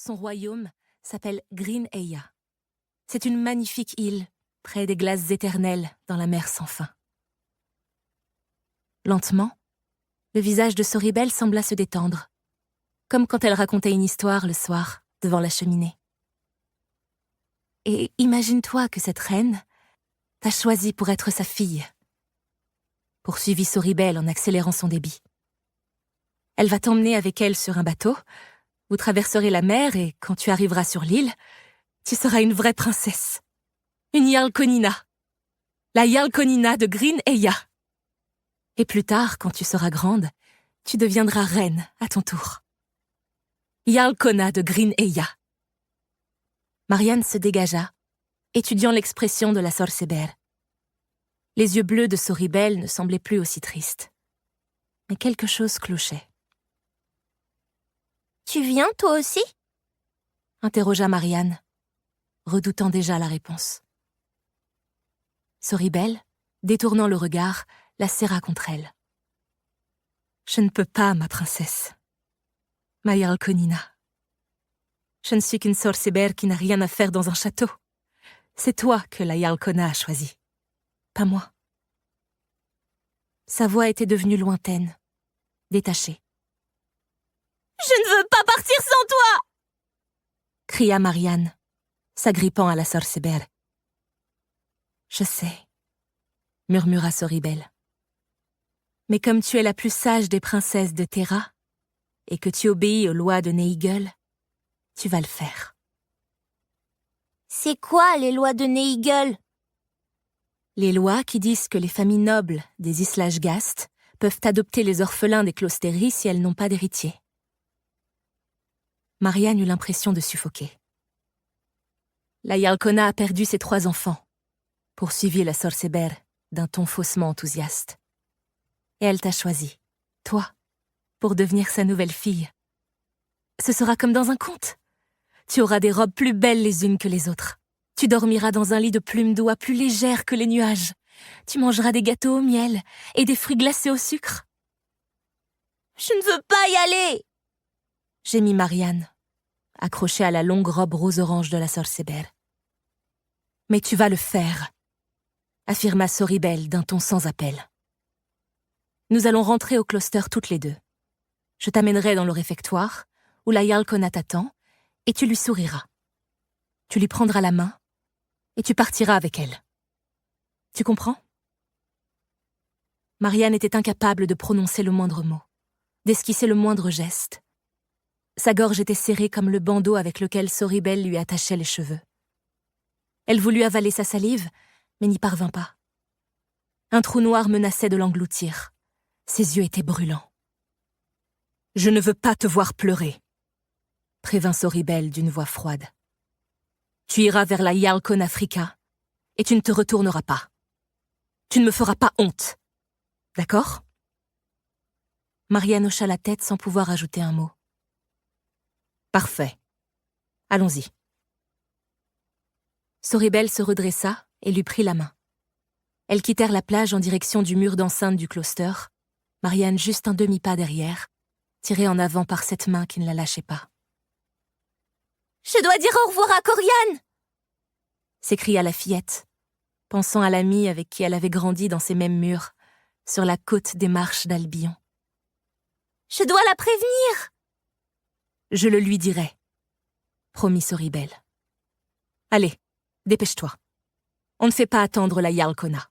Son royaume s'appelle Green Eya. C'est une magnifique île, près des glaces éternelles dans la mer sans fin. Lentement, le visage de Soribel sembla se détendre, comme quand elle racontait une histoire le soir, devant la cheminée. Et imagine-toi que cette reine t'a choisi pour être sa fille, poursuivit Soribel en accélérant son débit. Elle va t'emmener avec elle sur un bateau, vous traverserez la mer et quand tu arriveras sur l'île, tu seras une vraie princesse. Une Yalkonina. La Yalkonina de Green Eya. Et plus tard, quand tu seras grande, tu deviendras reine à ton tour. Yalkona de Green Eya. Marianne se dégagea, étudiant l'expression de la sorceber. Les yeux bleus de Soribel ne semblaient plus aussi tristes. Mais quelque chose clochait. « Tu viens, toi aussi ?» interrogea Marianne, redoutant déjà la réponse. Soribel, détournant le regard, la serra contre elle. « Je ne peux pas, ma princesse. Ma Yalkonina. Je ne suis qu'une sorceber qui n'a rien à faire dans un château. C'est toi que la Yalkona a choisi, pas moi. » Sa voix était devenue lointaine, détachée. « Je ne veux pas partir sans toi !» cria Marianne, s'agrippant à la sorceber. « Je sais, » murmura Soribel. « Mais comme tu es la plus sage des princesses de Terra, et que tu obéis aux lois de Neigel, tu vas le faire. » « C'est quoi les lois de Neigel ?» Les lois qui disent que les familles nobles des Islashgast peuvent adopter les orphelins des Closteri si elles n'ont pas d'héritier. Marianne eut l'impression de suffoquer. La Yalkona a perdu ses 3 enfants, poursuivit la sorceber d'un ton faussement enthousiaste. Et elle t'a choisi, toi, pour devenir sa nouvelle fille. Ce sera comme dans un conte. Tu auras des robes plus belles les unes que les autres. Tu dormiras dans un lit de plumes d'oie plus légère que les nuages. Tu mangeras des gâteaux au miel et des fruits glacés au sucre. « Je ne veux pas y aller !» gémit Marianne, accrochée à la longue robe rose-orange de la sorceber. « Mais tu vas le faire, affirma Soribel d'un ton sans appel. Nous allons rentrer au closter toutes les deux. Je t'amènerai dans le réfectoire, où la Yalkona t'attend, et tu lui souriras. Tu lui prendras la main, et tu partiras avec elle. Tu comprends ? » Marianne était incapable de prononcer le moindre mot, d'esquisser le moindre geste. Sa gorge était serrée comme le bandeau avec lequel Soribel lui attachait les cheveux. Elle voulut avaler sa salive, mais n'y parvint pas. Un trou noir menaçait de l'engloutir. Ses yeux étaient brûlants. « Je ne veux pas te voir pleurer, » prévint Soribel d'une voix froide. « Tu iras vers la Yalkona Afrika et tu ne te retourneras pas. Tu ne me feras pas honte. D'accord ?» Marianne hocha la tête sans pouvoir ajouter un mot. « Parfait. Allons-y. » Soribel se redressa et lui prit la main. Elles quittèrent la plage en direction du mur d'enceinte du closter, Marianne juste un demi-pas derrière, tirée en avant par cette main qui ne la lâchait pas. « Je dois dire au revoir à Coriane !» s'écria la fillette, pensant à l'amie avec qui elle avait grandi dans ces mêmes murs, sur la côte des marches d'Albion. « Je dois la prévenir !» « Je le lui dirai, » promit Soribel. « Allez, dépêche-toi. On ne fait pas attendre la Yalkona. »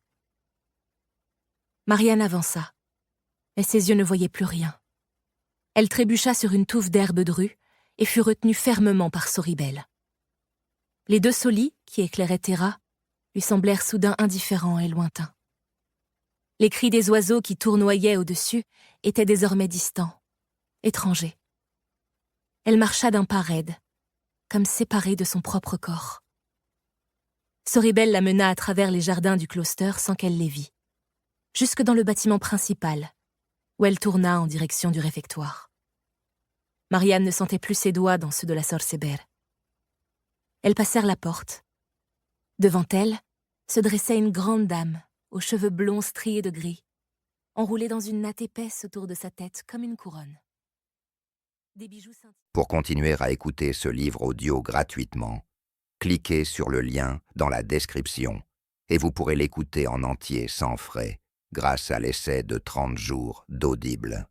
Marianne avança, mais ses yeux ne voyaient plus rien. Elle trébucha sur une touffe d'herbe drue et fut retenue fermement par Soribel. Les 2 solis, qui éclairaient Terra, lui semblèrent soudain indifférents et lointains. Les cris des oiseaux qui tournoyaient au-dessus étaient désormais distants, étrangers. Elle marcha d'un pas raide, comme séparée de son propre corps. Soribel la mena à travers les jardins du closter sans qu'elle les vît, jusque dans le bâtiment principal, où elle tourna en direction du réfectoire. Marianne ne sentait plus ses doigts dans ceux de la sorceber. Elles passèrent la porte. Devant elle se dressait une grande dame, aux cheveux blonds striés de gris, enroulée dans une natte épaisse autour de sa tête comme une couronne. Des bijoux scintillants. Pour continuer à écouter ce livre audio gratuitement, cliquez sur le lien dans la description et vous pourrez l'écouter en entier sans frais grâce à l'essai de 30 jours d'Audible.